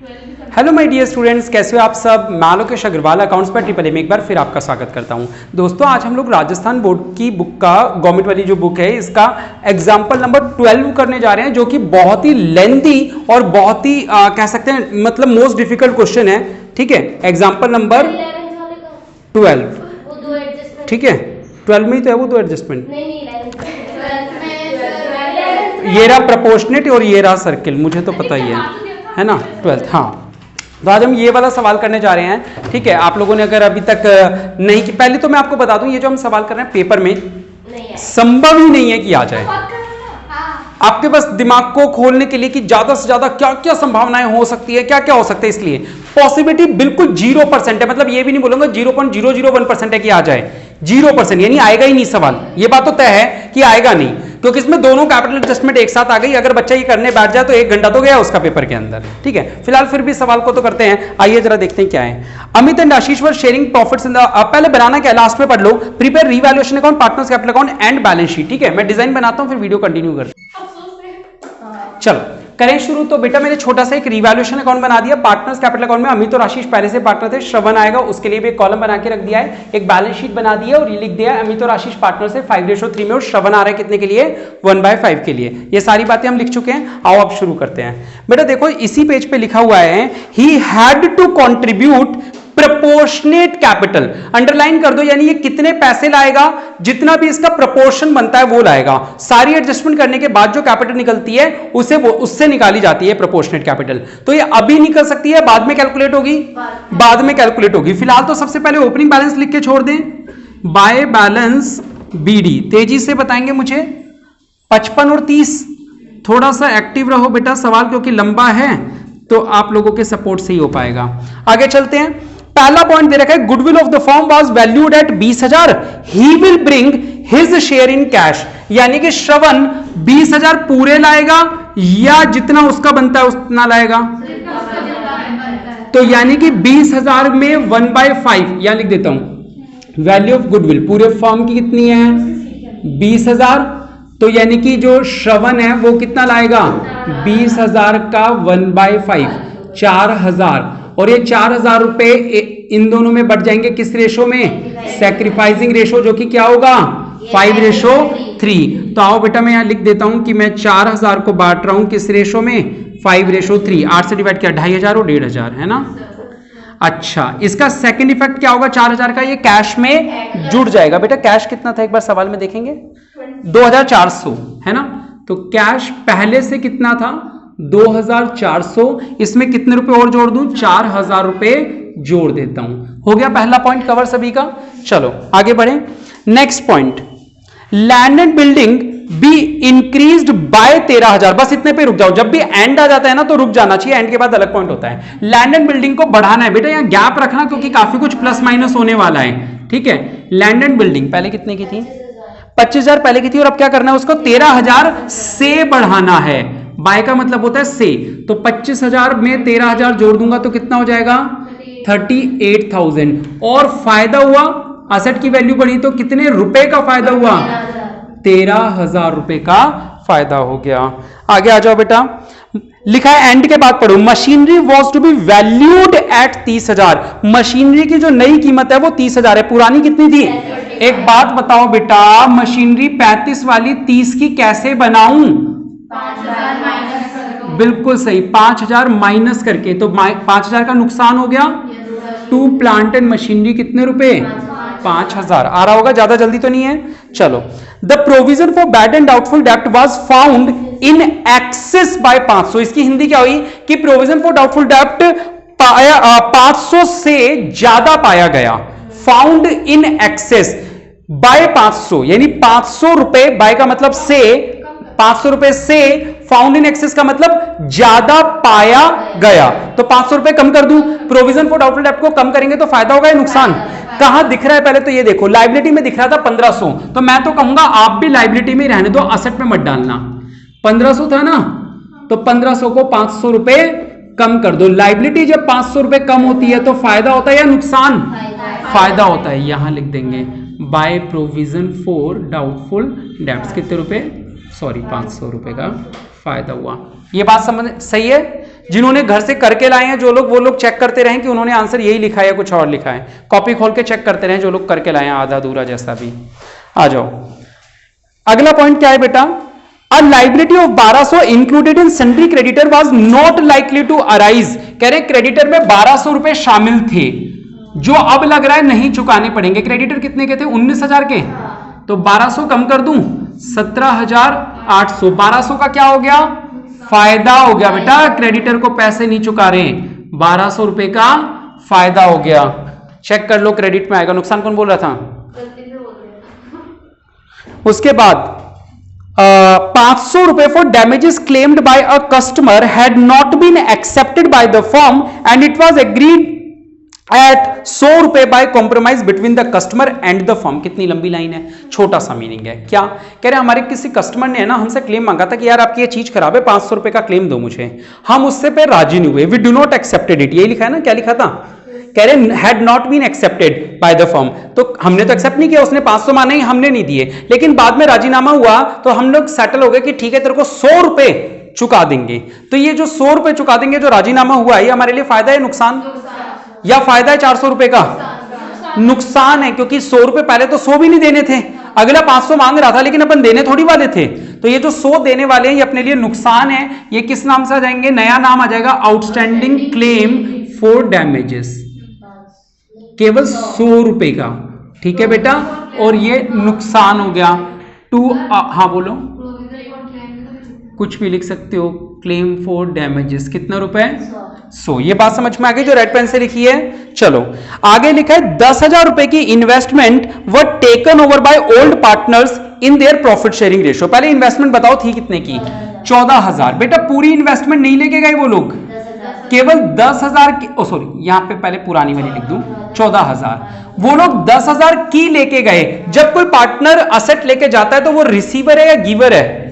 Hello my dear students, कैसे हो आप सब। मैं आलोकेश अग्रवाल अकाउंट्स पर ट्रिपल में एक बार फिर आपका स्वागत करता हूं। दोस्तों, आज हम लोग राजस्थान बोर्ड की बुक का, गवर्नमेंट वाली जो बुक है, इसका एग्जाम्पल नंबर 12 करने जा रहे हैं, जो कि बहुत ही लेंथी और बहुत ही कह सकते हैं मतलब मोस्ट डिफिकल्ट क्वेश्चन है। ठीक है, एग्जाम्पल नंबर 12। ठीक है, 12 में ही तो है वो दो एडजस्टमेंट। ये रहा प्रोपोर्शनेट और ये रहा सर्किल, मुझे तो पता ही है ना। 12th, हाँ। तो आज हम ये वाला सवाल करने जा रहे हैं। ठीक है, आप लोगों ने अगर अभी तक नहीं की, पहले तो मैं आपको बता दूं, ये जो हम सवाल कर रहे हैं पेपर में संभव ही नहीं है कि आ जाए। आपके पास दिमाग को खोलने के लिए कि ज्यादा से ज्यादा क्या क्या संभावनाएं हो सकती है, क्या क्या हो सकता है, इसलिए पॉसिबिलिटी बिल्कुल 0% है। मतलब ये भी नहीं बोलूंगा 0.001% है कि आ जाए, 0% यानी आएगा ही नहीं सवाल। ये बात तो तय है कि आएगा नहीं, क्योंकि इसमें दोनों कैपिटल एडजस्टमेंट एक साथ आ गई। अगर बच्चा ये करने बैठ जाए तो 1 घंटा तो गया उसका पेपर के अंदर। ठीक है, फिलहाल फिर भी सवाल को तो करते हैं। आइए जरा देखते हैं क्या है। Amit and Ashish were sharing profits in the, पहले बनाना क्या लास्ट में पढ़ लो। Prepare revaluation account, partners capital account and balance sheet. ठीक है, मैं डिजाइन बनाता हूं फिर वीडियो कंटिन्यू करते हैं। चलो करें शुरू। तो बेटा मैंने छोटा सा एक रिवैल्यूएशन अकाउंट बना दिया। पार्टनर्स कैपिटल अकाउंट में अमित और आशीष पहले से पार्टनर थे, श्रवण आएगा, उसके लिए भी एक कॉलम बना के रख दिया है। एक बैलेंस शीट बना दी है और ये लिख दिया है अमित और आशीष पार्टनर से 5:3 में, और श्रवण आ रहा है कितने के लिए, 1/5 के लिए। ये सारी बातें हम लिख चुके हैं। आओ अब शुरू करते हैं। बेटा देखो इसी पेज पे लिखा हुआ है, he had to contribute proportionate capital. Underline कर दो, यानी ये कितने पैसे लाएगा, जितना भी इसका प्रोपोर्शन बनता है वो लाएगा। सारी एडजस्टमेंट करने के बाद जो कैपिटल निकलती है उसे उससे निकाली जाती है प्रोपोर्शनेट कैपिटल। तो ये अभी निकल सकती है, बाद में कैलकुलेट होगी, बाद में कैलकुलेट होगी। फिलहाल तो सबसे पहले ओपनिंग बैलेंस लिख के छोड़ दें, बाय बैलेंस बीडी। तेजी से बताएंगे मुझे 55 और 30। थोड़ा सा एक्टिव रहो बेटा, सवाल क्योंकि लंबा है तो आप लोगों के सपोर्ट से ही हो पाएगा। आगे चलते हैं। पहला पॉइंट दे रखा है, goodwill of the firm was valued at 20,000, he will bring his share in cash. यानी कि श्रवण 20,000 पूरे लाएगा या जितना उसका बनता है उतना लाएगा। तो यानी कि 20,000 में 1/5 यहां लिख देता हूं। वैल्यू ऑफ गुडविल पूरे फर्म की कितनी है, 20,000। तो यानी कि जो श्रवण है वो कितना लाएगा, 20,000 का 1/5, 4,000। और ये 4,000 रुपए इन दोनों में बढ़ जाएंगे किस रेशो में, सैक्रिफाइसिंग रेशो, जो कि क्या होगा 5:3। तो आओ बेटा मैं यहां लिख देता हूं कि मैं 4,000 को बांट रहा हूं किस रेशो में, 5:3। 8 से डिवाइड किया 2,500 और 1,500 है ना। अच्छा, इसका सेकंड इफेक्ट क्या होगा 4,000 का, ये कैश में जुड़ जाएगा। बेटा कैश कितना था एक बार सवाल में देखेंगे, 2,400 है ना। तो कैश पहले से कितना था, 2,400। इसमें कितने रुपए और जोड़ दूं, 4,000 रुपए जोड़ देता हूं। हो गया पहला पॉइंट कवर सभी का। चलो आगे बढ़े। Next point, land and building be increased by 13,000। बस इतने पे रुक जाओ, जब भी एंड आ जाता है ना तो रुक जाना चाहिए, एंड के बाद अलग पॉइंट होता है। लैंड एंड बिल्डिंग को बढ़ाना है बेटा, यहां गैप रखना क्योंकि काफी कुछ प्लस माइनस होने वाला है। ठीक है, लैंड एंड बिल्डिंग पहले कितने की थी, 25,000 पहले की थी, और अब क्या करना है उसको 13,000 से बढ़ाना है। बाय का मतलब होता है से, तो 25,000 में 13,000 जोड़ दूंगा तो कितना हो जाएगा, 38,000। और फायदा हुआ, असेट की वैल्यू बढ़ी तो कितने रुपए का फायदा हुआ, 13,000 रुपए का फायदा हो गया। आगे आ जाओ बेटा, लिखा है एंड के बाद पढ़ो, machinery was to be valued at 30,000। Machinery की जो नई कीमत है वो 30,000 है, पुरानी कितनी थी। एक बात बताओ बेटा, मशीनरी 35 वाली 30 की कैसे बनाऊं, 5,000 बिल्कुल सही, 5,000 माइनस करके। तो 5,000 का नुकसान हो गया। टू प्लांट एंड मशीनरी कितने रुपए, 5,000। आ रहा होगा, ज्यादा जल्दी तो नहीं है। चलो, the provision for bad and doubtful डेब्ट was found in excess by 500। इसकी हिंदी क्या हुई कि प्रोविजन फॉर डाउटफुल डेब्ट 500 से ज्यादा पाया गया। फाउंड इन एक्सेस बाय 500, यानी 500 रुपए, बाय का मतलब से, 500 रुपए से, फाउंड इन एक्सेस का मतलब ज्यादा पाया गया। तो 500 रुपए कम कर दूं, प्रोविजन फॉर डाउटफुल डेब्ट को कम करेंगे तो फायदा होगा या नुकसान। कहां दिख रहा है पहले तो ये देखो, लाइबिलिटी में दिख रहा था 1500, तो मैं तो कहूंगा आप भी लाइबिलिटी में रहने दो, असेट में मत डालना। 1500 था ना, तो 1500 को 500 रुपए कम कर दो। लाइबिलिटी जब 500 रुपए कम होती है तो फायदा होता है या नुकसान, फायदा होता है। यहां लिख देंगे by provision for doubtful debts कितने रुपए, सॉरी 500 रुपए का फायदा हुआ। ये बात समझ सही है। जिन्होंने घर से करके लाए हैं जो लोग, वो लोग चेक करते रहें कि उन्होंने आंसर यही लिखा है या कुछ और लिखा है। कॉपी खोल के चेक करते रहें जो लोग करके लाए हैं, आधा अधूरा जैसा भी। आ जाओ, अगला पॉइंट क्या है बेटा, a liability of 1200 included in sundry creditor was not likely to arise. कह रहे क्रेडिटर में 1200 रुपए शामिल थे जो अब लग रहा है नहीं चुकाने पड़ेंगे। क्रेडिटर कितने के थे, 19,000 के, तो 1200 कम कर दूं, 17,800। 1200 का क्या हो गया, फायदा हो गया बेटा, क्रेडिटर को पैसे नहीं चुका रहे, 1200 रुपए का फायदा हो गया। चेक कर लो, क्रेडिट में आएगा। नुकसान कौन बोल रहा था? उसके बाद 500 रुपए for damages claimed by a customer had not been accepted by the firm and it was agreed at 100 रुपए by compromise between the customer and the firm. कितनी लंबी लाइन है, छोटा सा मीनिंग है। क्या कह रहे, हमारे किसी कस्टमर ने ना हमसे क्लेम मांगा था कि यार आपकी ये चीज खराब है, 500 रुपए का क्लेम दो मुझे। हम उससे पे राजी नहीं हुए, we do not accepted it. यही लिखा है ना, क्या लिखा था? कह रहे had not been accepted by the firm, तो हमने तो एक्सेप्ट नहीं किया, उसने 500 माने ही, हमने नहीं दिए। लेकिन बाद में राजीनामा हुआ तो हम लोग सेटल हो गए कि ठीक है तेरे को 100 रुपए चुका देंगे। तो ये जो 100 रुपए चुका देंगे, जो राजीनामा हुआ, ये हमारे लिए फायदा है नुकसान, या फायदा है 400 रुपए का? नुकसान है, क्योंकि 100 रुपए पहले तो 100 भी नहीं देने थे, अगला 500 मांग रहा था, लेकिन अपन देने थोड़ी वाले थे। तो ये जो 100 देने वाले हैं ये अपने लिए नुकसान है। ये किस नाम से आ जाएंगे, नया नाम आ जाएगा आउटस्टैंडिंग क्लेम फॉर डैमेजेस, केवल 100 रुपए का। ठीक है बेटा, और ये नुकसान हो गया। हाँ बोलो, कुछ भी लिख सकते हो। क्लेम फॉर डैमेजेस कितना रुपए, 100। ये बात समझ में आ गई जो रेड पेन से लिखी है। चलो आगे लिखा है 10,000 रुपए की investment were taken over by old partners in their profit sharing ratio. पहले इन्वेस्टमेंट बताओ थी कितने की, 14,000। बेटा पूरी इन्वेस्टमेंट नहीं लेके गए वो लोग, केवल 10,000 की, सॉरी यहां पे पहले पुरानी वाली लिख दूं, 14,000। वो लोग 10,000 की लेके गए। जब कोई पार्टनर असेट लेके जाता है तो वो रिसीवर है या गिवर है?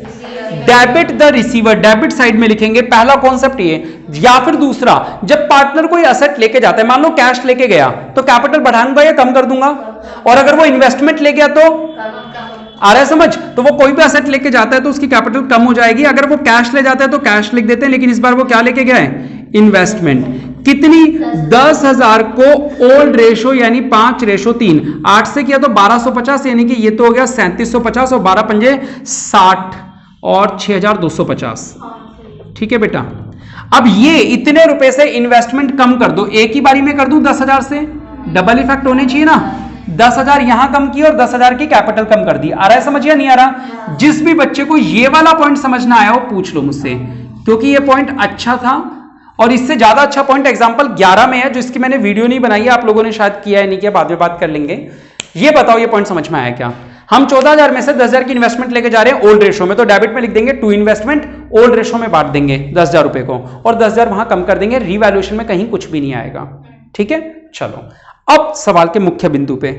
Debit the receiver, debit side में लिखेंगे, पहला कॉन्सेप्ट ये। या फिर दूसरा, जब पार्टनर कोई असेट लेके जाता है, मान लो कैश लेके गया, तो कैपिटल बढ़ाऊंगा या कम कर दूंगा? और अगर वो इन्वेस्टमेंट ले गया तो आ रहा है समझ? तो वो कोई भी असेट लेके जाता है तो उसकी कैपिटल कम हो जाएगी। अगर वो कैश ले जाता है तो कैश लिख देते हैं, लेकिन इस बार वो क्या लेके गया है, इन्वेस्टमेंट। कितनी, 10,000 को ओल्ड रेशो यानी 5:3, 8 से किया तो 1250, यानी कि ये तो हो गया 3750, और 12 पंजे 60 और 6250। ठीक है बेटा, अब ये इतने रुपए से इन्वेस्टमेंट कम कर दो, एक ही बारी में कर दूं 10,000 से, डबल इफेक्ट होने चाहिए ना। 10,000 यहां कम की और 10,000 की कैपिटल कम कर दी। आ रहा है समझ या नहीं आ रहा? जिस भी बच्चे को ये वाला पॉइंट समझना आया वो पूछ लो मुझसे, क्योंकि ये पॉइंट अच्छा था। और इससे ज्यादा अच्छा पॉइंट एग्जांपल 11 में है, जो इसकी मैंने वीडियो नहीं बनाई है, आप लोगों ने शायद किया है नहीं किया, बाद में बात कर लेंगे। ये बताओ ये पॉइंट समझ में आया क्या? हम 14,000 में से 10,000 की इन्वेस्टमेंट लेके जा रहे हैं ओल्ड रेशो में, तो डेबिट में लिख देंगे टू इन्वेस्टमेंट, ओल्ड रेशो में बांट देंगे 10,000 रुपए को, और 10,000 वहां कम कर देंगे, रीवैल्यूएशन में कहीं कुछ भी नहीं आएगा। ठीक है, चलो अब सवाल के मुख्य बिंदु पे।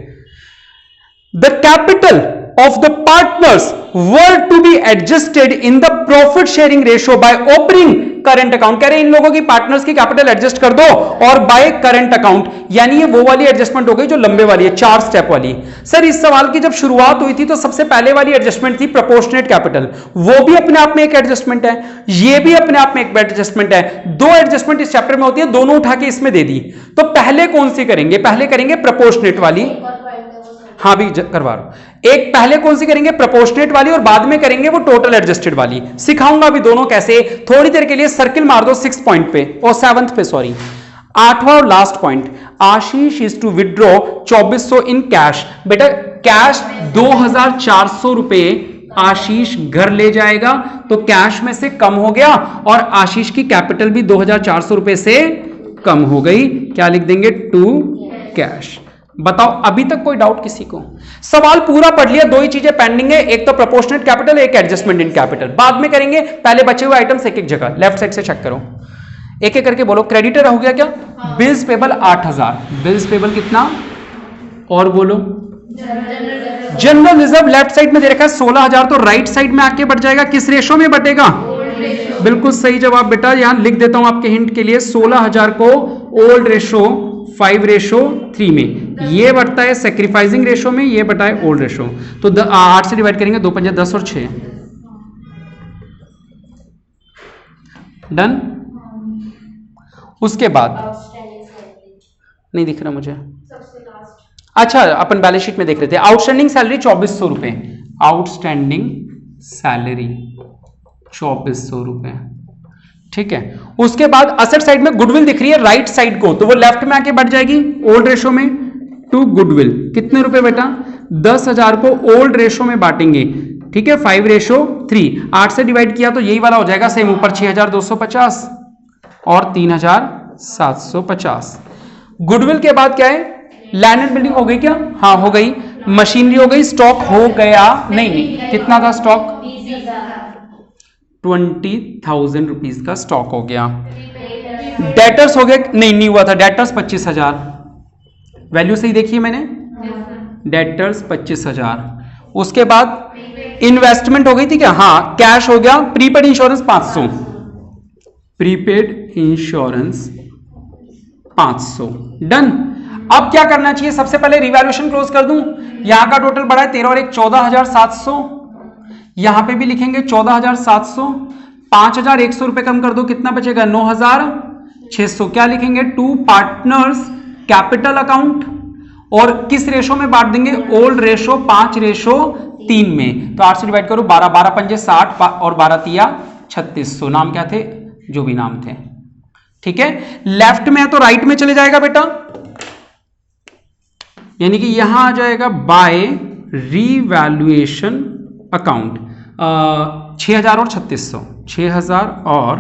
The capital of the partners were to be adjusted in the profit sharing ratio by opening current account। कह रहे इन लोगों की पार्टनर्स की कैपिटल एडजस्ट कर दो और बाय करंट अकाउंट, यानी ये वो वाली एडजस्टमेंट हो गई जो लंबे वाली है, 4 स्टेप वाली। सर इस सवाल की जब शुरुआत हुई थी तो सबसे पहले वाली एडजस्टमेंट थी प्रोपोर्शनेट कैपिटल, वो भी अपने आप में एक एडजस्टमेंट है, ये भी अपने आप में एक एडजस्टमेंट है। 2 एडजस्टमेंट इस चैप्टर में होती है, दोनों उठा के इसमें दे दी। तो पहले कौन सी करेंगे? पहले करेंगे प्रोपोर्शनेट वाली, हाँ भी करवा रहा हूं। एक पहले कौन सी करेंगे? प्रोपोर्शनेट वाली, और बाद में करेंगे वो टोटल एडजस्टेड वाली। सिखाऊंगा भी दोनों कैसे। थोड़ी देर के लिए सर्किल मार दो 6th पॉइंट पे और 7th पे, सॉरी 8वां और last point. Ashish is to withdraw 2400 in cash. बेटा कैश 2,400 रुपए आशीष घर ले जाएगा, तो कैश में से कम हो गया और आशीष की कैपिटल भी 2,400 रुपए से कम हो गई। क्या लिख देंगे? To cash. बताओ अभी तक कोई डाउट किसी को? सवाल पूरा पढ़ लिया, 2 ही चीजें पेंडिंग है, एक तो प्रोपोर्शनेट कैपिटल, एक एडजस्टमेंट इन कैपिटल। बाद में करेंगे, पहले बचे हुए आइटम्स एक एक जगह लेफ्ट साइड से चेक करो, एक एक करके बोलो। क्रेडिटर हो गया क्या? बिल्स पेबल 8,000, बिल्स पेबल कितना? और बोलो जनरल रिजर्व लेफ्ट साइड में दे रखा है 16,000, तो राइट साइड में आके बढ़ जाएगा, किस रेशो में बढ़ेगा? बिल्कुल सही जवाब बेटा, यहां लिख देता हूं आपके हिंट के लिए, 16,000 को ओल्ड रेशो 5:3 में, ये बढ़ता है सेक्रीफाइसिंग रेशो में, ये बढ़ता है ओल्ड रेशो। तो 8 से डिवाइड करेंगे, 2 पंजे 10 और 6 डन। उसके बाद नहीं दिख रहा मुझे, अच्छा अपन बैलेंस शीट में देख रहे थे। आउटस्टैंडिंग सैलरी 2400 रुपए, आउटस्टैंडिंग सैलरी 2400 रुपए, ठीक है। उसके बाद असेट साइड में गुडविल दिख रही है राइट साइड को, तो वो लेफ्ट में आके बढ़ जाएगी ओल्ड रेशो में टू गुडविल। कितने रुपए बेटा? 10,000 को ओल्ड रेशो में बांटेंगे, ठीक है, 5:3। 8 से डिवाइड किया तो यही वाला हो जाएगा सेम, ऊपर 6,250 और 3,750। गुडविल के बाद क्या है? लैंड एंड बिल्डिंग हो गई क्या? हाँ हो गई। मशीनरी हो गई, स्टॉक हो गया नहीं, कितना था स्टॉक? 20,000 रुपीज का स्टॉक हो गया। डेटर्स हो गए नहीं हुआ था, डेटर्स 25,000, वैल्यू सही देखिए मैंने, डेटर्स 25,000। उसके बाद इन्वेस्टमेंट हो गई थी क्या? हाँ, कैश हो गया। Prepaid insurance 500, prepaid insurance 500, done. अब क्या करना चाहिए? सबसे पहले रिवैल्यूएशन क्लोज कर दूं। यहां का टोटल बढ़ा है 13 और 1 14,700, यहां पे भी लिखेंगे 14,700, 5,100 रुपए कम कर दो, कितना बचेगा? 9,600। क्या लिखेंगे? टू पार्टनर्स कैपिटल अकाउंट, और किस रेशो में बांट देंगे? ओल्ड रेशो 5:3 में। तो 8 से डिवाइड करो, 12, 12 पंजे 60 और 12 तिया 3600। नाम क्या थे? जो भी नाम थे, ठीक है। लेफ्ट में है तो राइट में चले जाएगा बेटा, यानी कि यहां आ जाएगा बाय रीवैल्यूएशन अकाउंट 6,000 और 3600, 6,000 और।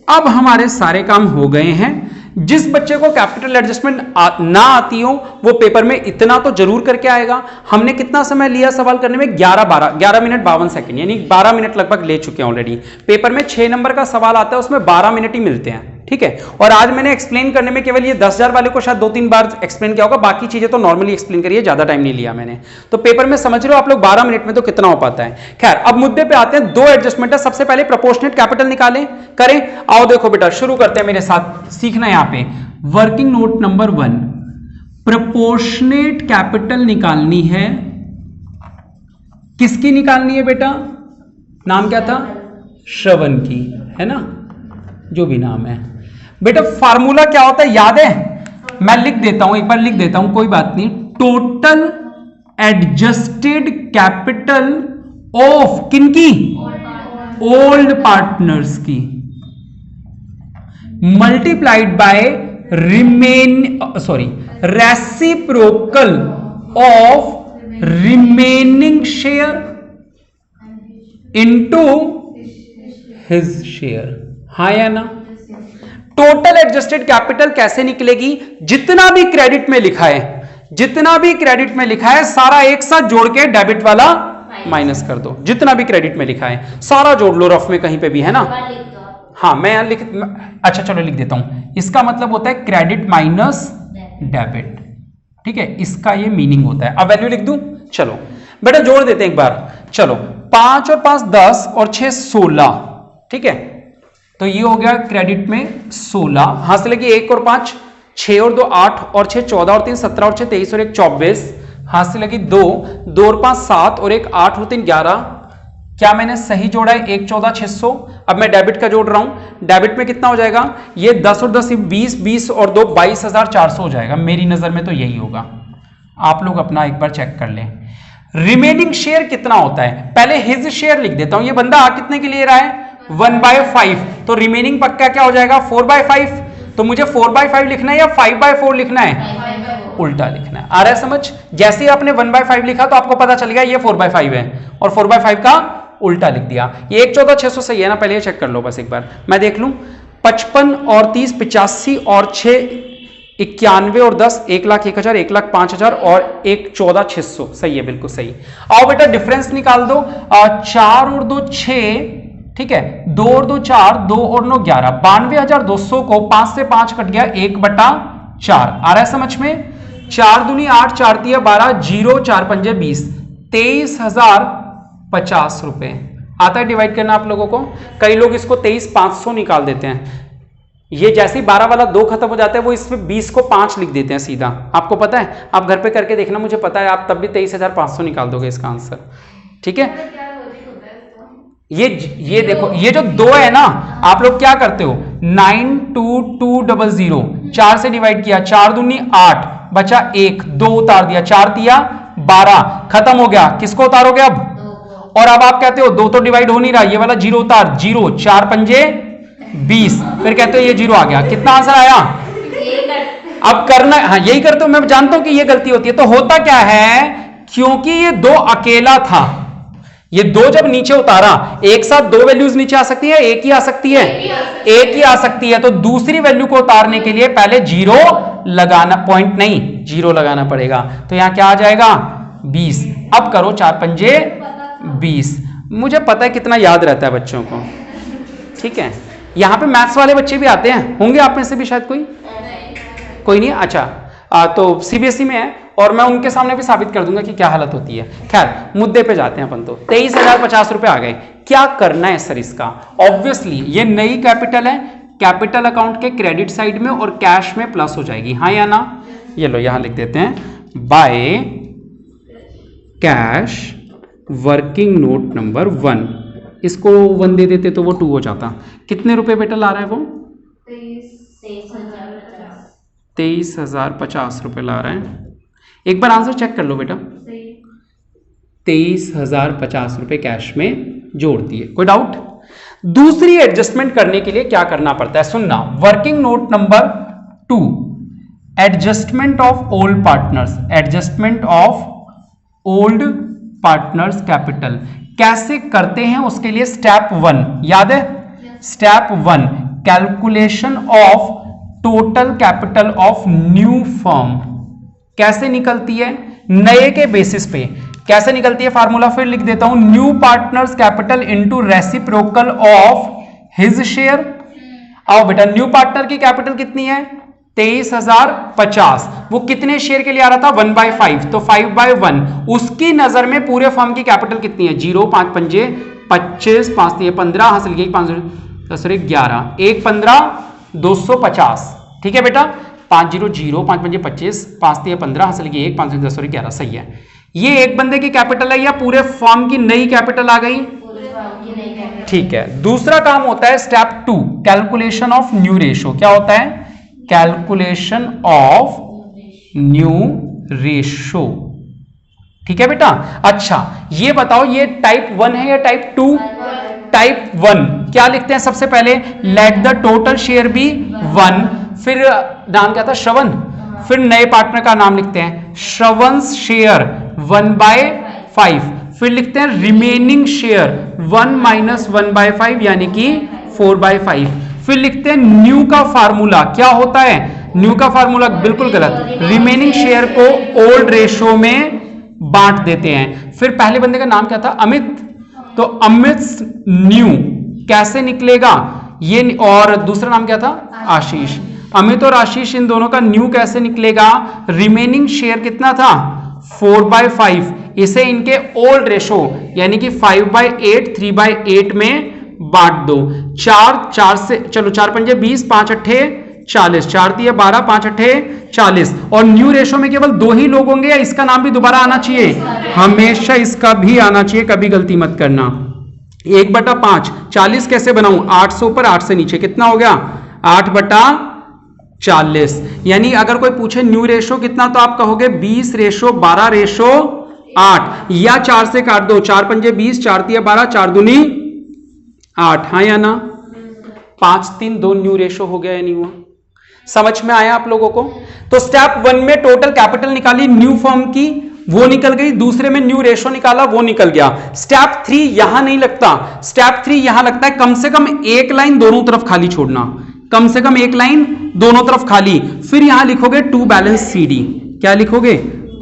अब हमारे सारे काम हो गए हैं। जिस बच्चे को कैपिटल एडजस्टमेंट ना आती हो वो पेपर में इतना तो जरूर करके आएगा। हमने कितना समय लिया सवाल करने में? 11 मिनट 52 सेकंड, यानी 12 मिनट लगभग ले चुके हैं ऑलरेडी। पेपर में 6 नंबर का सवाल आता है, उसमें 12 मिनट ही मिलते हैं, ठीक है। और आज मैंने एक्सप्लेन करने में केवल ये 10,000 वाले को शायद 2-3 बार एक्सप्लेन किया होगा, बाकी चीजें तो नॉर्मली एक्सप्लेन करिए, ज्यादा टाइम नहीं लिया मैंने। तो पेपर में समझ रहे हो आप लोग 12 मिनट में तो कितना हो पाता है। खैर, अब मुद्दे पे आते हैं। 2 एडजस्टमेंट है। सबसे पहले प्रोपोर्शनेट कैपिटल निकालें, करें। आओ देखो बेटा, शुरू करते हैं मेरे साथ, सीखना है यहां पे। Working note number 1, proportionate capital निकालनी है। किसकी निकालनी है बेटा? नाम क्या था? श्रवण की, है ना, जो भी नाम है बेटा। फार्मूला क्या होता है याद है? मैं लिख देता हूं, एक बार लिख देता हूं, कोई बात नहीं। टोटल एडजस्टेड कैपिटल ऑफ किनकी? ओल्ड पार्टनर्स की, multiplied by reciprocal of remaining share into his share, हाँ या ना? टोटल एडजस्टेड कैपिटल कैसे निकलेगी? जितना भी क्रेडिट में लिखा है, जितना भी क्रेडिट में लिखा है सारा एक साथ जोड़ के डेबिट वाला माइनस कर दो। जितना भी क्रेडिट में लिखा है सारा जोड़ लो, रफ में कहीं पे भी, है ना। हाँ मैं यहां अच्छा चलो लिख देता हूं। इसका मतलब होता है क्रेडिट माइनस डेबिट, ठीक है, इसका ये मीनिंग होता है। अब वैल्यू लिख दूं, चलो बेटा जोड़ देते हैं एक बार। चलो 5 और 5 10 और 6 16, ठीक है। तो ये हो गया क्रेडिट में 16, हाथ से लगी 1 और 5, 6 और 2 8 और 6 14 और 3 17 और 6 23 और 1 24, हाथ से लगी 2 और 5 7 और 1 8 और 3 11। क्या मैंने सही जोड़ा है? 1 14 600। अब मैं डेबिट का जोड़ रहा हूं, डेबिट में कितना हो जाएगा? ये 10 और 10 20 20 और 2 22,400 हो जाएगा। मेरी नजर में तो यही होगा, आप लोग अपना एक बार चेक कर लें। रिमेनिंग शेयर कितना होता है? पहले हिज शेयर लिख देता हूं। ये बंदा कितने के लिए रहा है? 1/5, तो रिमेनिंग पक्का क्या हो जाएगा? 4/5। तो मुझे 4/5 लिखना है या 5/4 लिखना है? उल्टा लिखना है। आ रहा है समझ? जैसे ही आपने 1/5 लिखा तो आपको पता चल गया ये 4/5 है, और 4/5 का उल्टा लिख दिया। ये 1 14 600 सही है ना? पहले ये चेक कर लो बस एक बार, मैं देख लूं। 55 और 30 85 और 6 91 और 10 1,01,000 1,05,000 और 1 14 600 सही है, बिल्कुल सही। आओ बेटा डिफरेंस निकाल दो। 4 और 2 6, ठीक है, 2 और 2 4, 2 और 9 11, 92,200 को 5 से 5 कट गया 1/4। आ रहा है समझ में? 4 दूनी 8 4 तिया 12 0 4 पंजे 20, 23,050 रुपए आता है डिवाइड करना आप लोगों को। कई लोग इसको 23,500 निकाल देते हैं। ये जैसे ही 12 वाला 2 खत्म हो जाता है वो इसमें 20 को 5 लिख देते हैं सीधा। आपको पता है? आप घर पे करके देखना, मुझे पता है आप तब भी 23,500 निकाल दोगे इसका आंसर, ठीक है। ये देखो, ये जो 2 है ना, आप लोग क्या करते हो, 92200 4 से डिवाइड किया, 4 दूनी 8, बचा 1, 2 उतार दिया, 4 दिया 12, खत्म हो गया। किसको उतारोगे अब? और अब आप कहते हो 2 तो डिवाइड हो नहीं रहा, ये वाला 0 उतार, 0, 4 पंजे 20, फिर कहते हो ये 0 आ गया। कितना आंसर आया? अब करना, हाँ यही करते हो, मैं जानता हूं कि ये गलती होती है। तो होता क्या है, क्योंकि ये 2 अकेला था, ये 2 जब नीचे उतारा, एक साथ 2 वैल्यूज नीचे आ सकती है, एक ही आ सकती है, एक ही आ सकती है। तो दूसरी वैल्यू को उतारने के लिए पहले 0 लगाना, पॉइंट नहीं 0 लगाना पड़ेगा। तो यहां क्या आ जाएगा? 20। अब करो 4 पंजे 20। मुझे पता है कितना याद रहता है बच्चों को, ठीक है। यहां पे मैथ्स वाले बच्चे भी आते हैं, होंगे आप में से भी शायद कोई नहीं। अच्छा, तो सीबीएसई में है, और मैं उनके सामने भी साबित कर दूंगा कि क्या हालत होती है। खैर, मुद्दे पे जाते हैं अपन। तो 23,050 रुपए आ गए। क्या करना है सर इसका? ऑब्वियसली ये नई कैपिटल है, कैपिटल अकाउंट के क्रेडिट साइड में और कैश में प्लस हो जाएगी, हाँ या ना? ये लो यहां लिख देते हैं, by cash working note number 1। इसको 1 दे देते तो वो 2 हो जाता। कितने रुपए बेटा ला रहा है वो? 23,050 रुपए ला रहा है। एक बार आंसर चेक कर लो बेटा। 23,050 रुपए कैश में जोड़ दिए। कोई डाउट? दूसरी एडजस्टमेंट करने के लिए क्या करना पड़ता है, सुनना। Working note number 2, adjustment of old partners, adjustment of old partners capital कैसे करते हैं, उसके लिए स्टेप 1 याद है? Step 1, calculation of total capital of new firm. कैसे निकलती है? नए के बेसिस पे कैसे निकलती है? फार्मूला फिर लिख देता हूं, new partners capital into reciprocal of his share. आओ बेटा, न्यू पार्टनर की कैपिटल कितनी है? 23,050। वो कितने शेयर के लिए आ रहा था? 1/5, तो 5/1। उसकी नजर में पूरे फर्म की कैपिटल कितनी है? 0, 5 पंजे 25, 5 दिए 15, हासिल गई 5 10 11, 1 15 250। ठीक है बेटा, 5 0 0, 5 पंजे 25, 5 दिए 15, हासिल गई 1, 5 10 11। सही है। ये एक बंदे की कैपिटल है या पूरे फर्म की नई कैपिटल आ गई? ठीक है। दूसरा काम होता है step 2, calculation of new ratio. क्या होता है? Calculation of new ratio. ठीक है बेटा। अच्छा, ये बताओ ये टाइप 1 है या टाइप 2? टाइप 1। क्या लिखते हैं सबसे पहले? Let the total share be 1, फिर नाम क्या था? श्रवण। फिर नए पार्टनर का नाम लिखते हैं, श्रवण's शेयर 1/5। फिर लिखते हैं रिमेनिंग शेयर 1 - 1/5 यानी कि 4/5। फिर लिखते हैं न्यू का फार्मूला। क्या होता है न्यू का फार्मूला? बिल्कुल गलत। रिमेनिंग शेयर को ओल्ड रेशो में बांट देते हैं। फिर पहले बंदे का नाम क्या था? अमित। तो अमित न्यू कैसे निकलेगा ये? और दूसरा नाम क्या था? आशीष। अमित और आशीष, इन दोनों का न्यू कैसे निकलेगा? रिमेनिंग शेयर कितना था? 4/5। इसे इनके ओल्ड रेशो यानी कि 5/8 3/8 में बांट दो। 4 से चलो 4 पंजे 20, 5 अट्ठे 40, 4 दिए 12, 5 अट्ठे 40। और न्यू रेशो में केवल 2 ही लोग होंगे या इसका नाम भी दोबारा आना चाहिए? हमेशा इसका भी आना चाहिए, कभी गलती मत करना। 1/5, 40 कैसे बनाऊं? 8 से ऊपर 8 से नीचे, कितना हो गया? 8/40। यानी अगर कोई पूछे न्यू रेशो कितना, तो आप कहोगे 20/12/8, या 4 से काट दो, 4 पंजे 20, 4 दिया 12, 4 दूनी 8, हाँ या ना? 5 3 2 न्यू रेशो हो गया या नहीं हुआ? समझ में आया आप लोगों को? तो स्टेप 1 में टोटल कैपिटल निकाली न्यू फर्म की, वो निकल गई। दूसरे में न्यू रेशो निकाला, वो निकल गया। स्टेप 3 यहां नहीं लगता। स्टेप 3 यहां लगता है कम से कम एक लाइन दोनों तरफ खाली छोड़ना, कम से कम एक लाइन दोनों तरफ खाली। फिर यहां लिखोगे टू बैलेंस CD। क्या लिखोगे?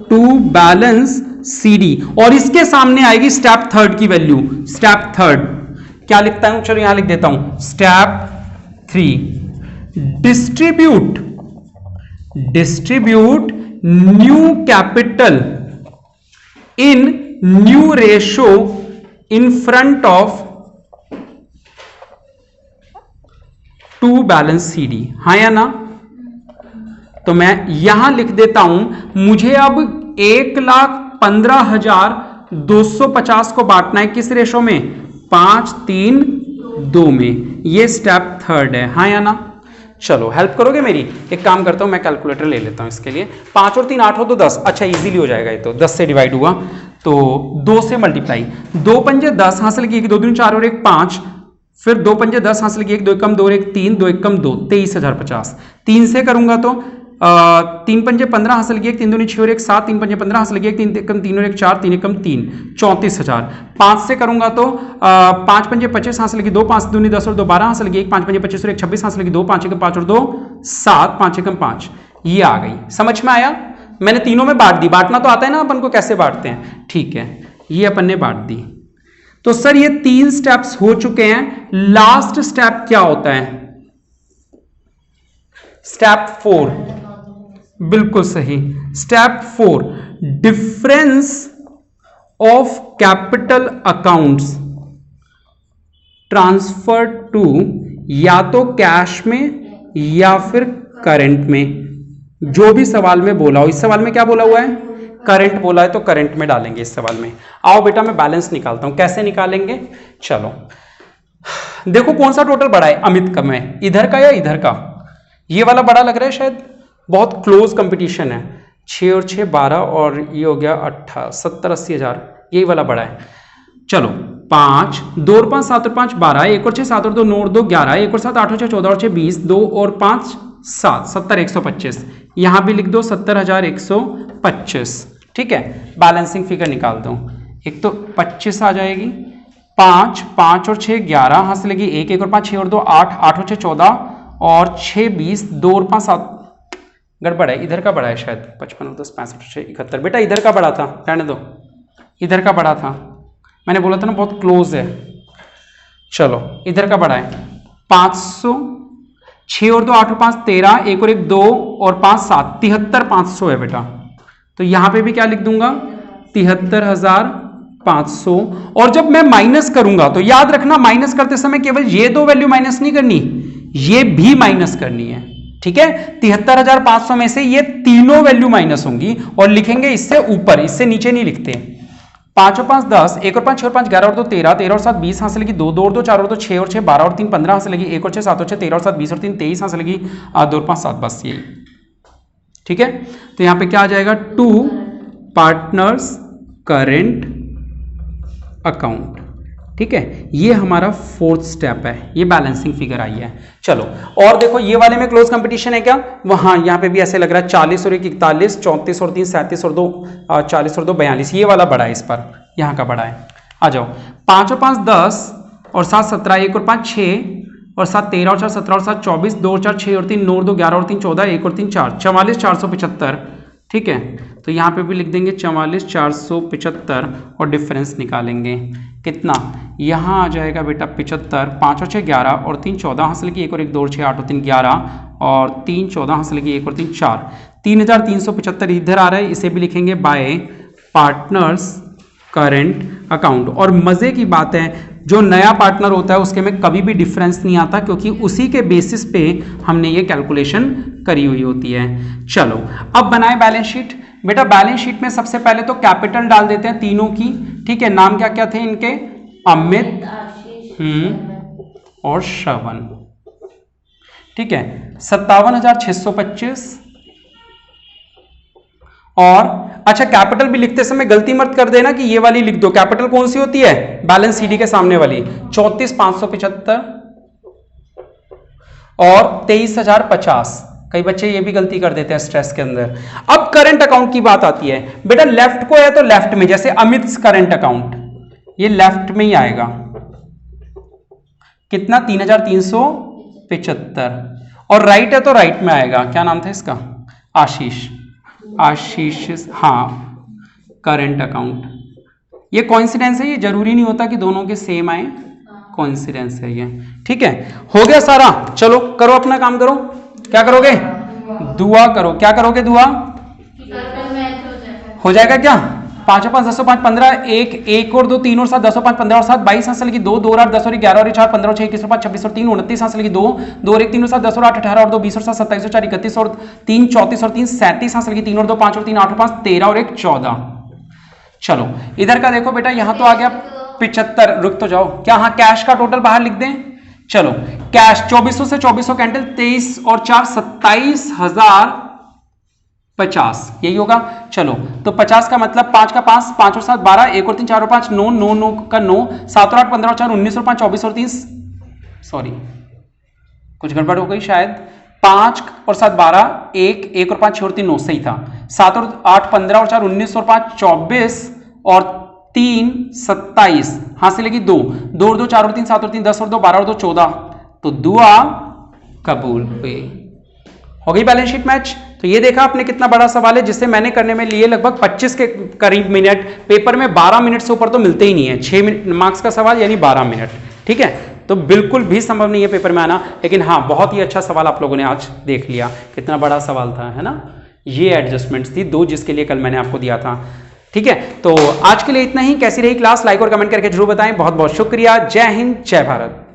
To balance CD। और इसके सामने आएगी स्टेप 3 की वैल्यू। स्टेप 3 क्या लिखता हूं? चलो यहां लिख देता हूं, step 3 distribute new capital in new ratio in front of to balance CD। हाँ या ना? तो मैं यहां लिख देता हूं, मुझे अब 1,15,250 को बांटना है किस रेशो में? 5 3 2 में, ये स्टेप थर्ड है, हाँ या ना? चलो हेल्प करोगे मेरी? एक काम करता हूँ, मैं कैलकुलेटर ले लेता हूँ इसके लिए। 5 और 3 8 हो तो 10, अच्छा इजीली हो जाएगा ये तो, 10 से डिवाइड हुआ तो 2 से मल्टीप्लाई, 2 पंजे 10 हासिल की, 2 दूनी 4 और 1 5, फिर 2 पंजे 10 हासिल की, 2 एकम 2 और 1 3, 2 एकम 2, 23,050। 3 से करूंगा तो 3 पंजे 15 हासिल की, 3 दूनी 6 और 1 7, 3 पंजे 15 हासिल की, 3 एकम 3 और 1 4, 3 एकम 3, 34,000। 5 से करूंगा तो 5 पंजे 25 हासिल की, 2 5 दूनी 10 और 2 12 हासिल की, 5 पंजे 25 और 1 26 हासिल की, 2 5 एकम 5 और 2 7, 5 एकम 5, ये आ गई। समझ में आया? मैंने तीनों में बांट दी, बांटना तो आता है ना अपन को, कैसे बांटते हैं, ठीक है, ये अपन ने बांट दी। तो सर ये 3 स्टेप्स हो चुके हैं, लास्ट स्टेप क्या होता है? स्टेप 4, बिल्कुल सही, step 4, difference of capital accounts transfer to, या तो कैश में या फिर करंट में, जो भी सवाल में बोला हो। इस सवाल में क्या बोला हुआ है? करंट बोला है, तो करंट में डालेंगे इस सवाल में। आओ बेटा मैं बैलेंस निकालता हूं, कैसे निकालेंगे? चलो देखो कौन सा टोटल बड़ा है, अमित कम है, इधर का या इधर का? ये वाला बड़ा लग रहा है शायद, बहुत क्लोज कंपटीशन है, 6 और 6 12 और ये हो गया 18 70 80 हजार, यही वाला बड़ा है। चलो 5 2 और 5 7 और 5 12, 1 और 6 7 और 2 9 और 2 11, 1 और 7 8 और 6 14 और 6 20, 2 और 5 7, 70 125, यहां भी लिख दो 70,125, ठीक है। बैलेंसिंग फिगर निकाल दो, एक तो 25 आ जाएगी, 5 5 और 6 11 हासिल लगी, 1 1 और 5 6 और 2 8, 8 और 6 14 और 6 20, 2 और 5 7, गड़बड़ है, इधर का बड़ा है शायद, 55 और 10 65 6 71, बेटा इधर का बड़ा था, रहने दो, इधर का बड़ा था, मैंने बोला था ना बहुत क्लोज है। चलो इधर का बड़ा है 500, 6 और 2 8 और 5 13, 1 और 1 2 और 5 7, 73,500 है बेटा। तो यहां पे भी क्या लिख दूंगा? 73,500। और जब मैं माइनस करूंगा तो याद रखना, माइनस करते समय केवल ये दो वैल्यू माइनस नहीं करनी, ये भी माइनस करनी है, ठीक है। 73,500 में से ये तीनों वैल्यू माइनस होंगी और लिखेंगे इससे ऊपर, इससे नीचे नहीं लिखते। 5 और 5 10, 1 और 5 6 और 5 11 और 2 13, 13 और 7 20 हासिल लगी, 2 2 और 2 4 और 2 6 और 6 12 और 3 15 हासिल लगी, 1 और 6 7 और 6 13 और 7 20 और 3 23 हासिल लगी, 2 और 5 7, बस यही, ठीक है। तो यहां पे क्या आ जाएगा? 2 पार्टनर्स करेंट अकाउंट, ठीक है। ये हमारा 4th स्टेप है, ये बैलेंसिंग फिगर आई है। चलो और देखो ये वाले में क्लोज कंपटीशन है क्या? वहां यहां पे भी ऐसे लग रहा है 40 और 1 41, 34 और 3 37 और 2 40 और 2 42, ये वाला बड़ा है, इस पर यहां का बड़ा है। आ जाओ 5 और 5 10 और 7 17, 1 और 5 6 और 7 13 और 4 17 और 7 24, 2 और 4 6 और 3 9 और 2 11 और 3 14, 1 और 3 4 44 475, ठीक है। तो यहाँ पे भी लिख देंगे 44 475 और डिफरेंस निकालेंगे कितना? यहाँ आ जाएगा बेटा 75, 5 और 6 11 और 3 14 हासिल की, 1 और 1 2 और 6 8 और 3 11 और 3 14 हासिल की, 1 और 3 4, 3,375 इधर आ रहा है, इसे भी लिखेंगे बाय पार्टनर्स करेंट अकाउंट। और मजे की बात है, जो नया पार्टनर होता है उसके में कभी भी डिफरेंस नहीं आता, क्योंकि उसी के बेसिस पे हमने ये कैलकुलेशन करी हुई होती है। चलो अब बनाए बैलेंस शीट। बेटा बैलेंस शीट में सबसे पहले तो कैपिटल डाल देते हैं तीनों की, ठीक है। नाम क्या क्या थे इनके? अमित और श्रवण, ठीक है। 57,625 और अच्छा कैपिटल भी लिखते समय गलती मत कर देना कि ये वाली लिख दो, कैपिटल कौन सी होती है? बैलेंस सीडी के सामने वाली, 34,575 और 23,050। कई बच्चे ये भी गलती कर देते हैं स्ट्रेस के अंदर। अब करंट अकाउंट की बात आती है, बेटा लेफ्ट को है तो लेफ्ट में, जैसे अमित करंट अकाउंट, ये लेफ्ट में ही आएगा, कितना? 3,375। और राइट है तो राइट में आएगा, क्या नाम था इसका? आशीष, आशीष, हाँ करंट अकाउंट। ये कोइंसिडेंस है, ये जरूरी नहीं होता कि दोनों के सेम आए, कोइंसिडेंस है ये, ठीक है। हो गया सारा, चलो करो अपना काम करो। क्या करोगे? दुआ करो। क्या करोगे? दुआ हो जाएगा क्या? 5 और 5 10 और 5 15, 1 1 और 2 3 और 7 10 और 5 15 और 7 22 हासिल की, 2 2 और 8 10 और 11 और 4 15 और 6 21 और 5 26 और 3 29 हासिल की, 2 2 और 1 3 और 7 10 और 8 18 और 2 20 और 7 27 और 4 31 और 3 34 और 3 37 हासिल की, 3 और 2 5 और 3 8 और 5 13 और 1 14। चलो इधर का देखो बेटा, यहां तो आ गया 75, रुक तो जाओ, क्या हाँ कैश का टोटल बाहर लिख दें? चलो कैश 2400 से 2400 कैंडल, 23 और 4 27,050 यही होगा। चलो तो 50 का मतलब 5 का 5, 5 और 7 12, 1 और 3 4 और 5 9, 9 9 का 9, 7 और 8 15 और 4 19 और 5 24 और 30, सॉरी कुछ गड़बड़ हो गई शायद, 5 और 7 12, 1 1 और 5 6 और 3 9 सही था, 7 और 8 15 और 4 19 और 5 24 और 3 27, हां से लेगी 2 2 और 2 4 और 3 7 और 3 10 और 2 12 और 2 14, तो दुआ कबूल हुई। हो गई बैलेंस शीट मैच। तो ये देखा आपने कितना बड़ा सवाल है जिससे मैंने करने में लिए लगभग 25 के करीब मिनट। पेपर में 12 मिनट से ऊपर तो मिलते ही नहीं है, 6 मार्क्स का सवाल यानी 12 मिनट, ठीक है। तो बिल्कुल भी संभव नहीं है पेपर में आना, लेकिन हाँ बहुत ही अच्छा सवाल आप लोगों ने आज देख लिया, कितना बड़ा सवाल था, है ना। ये एडजस्टमेंट्स थी 2 जिसके लिए कल मैंने आपको दिया था, ठीक है। तो आज के लिए इतना ही। कैसी रही क्लास, लाइक और कमेंट करके जरूर बताएं। बहुत बहुत शुक्रिया। जय हिंद, जय भारत।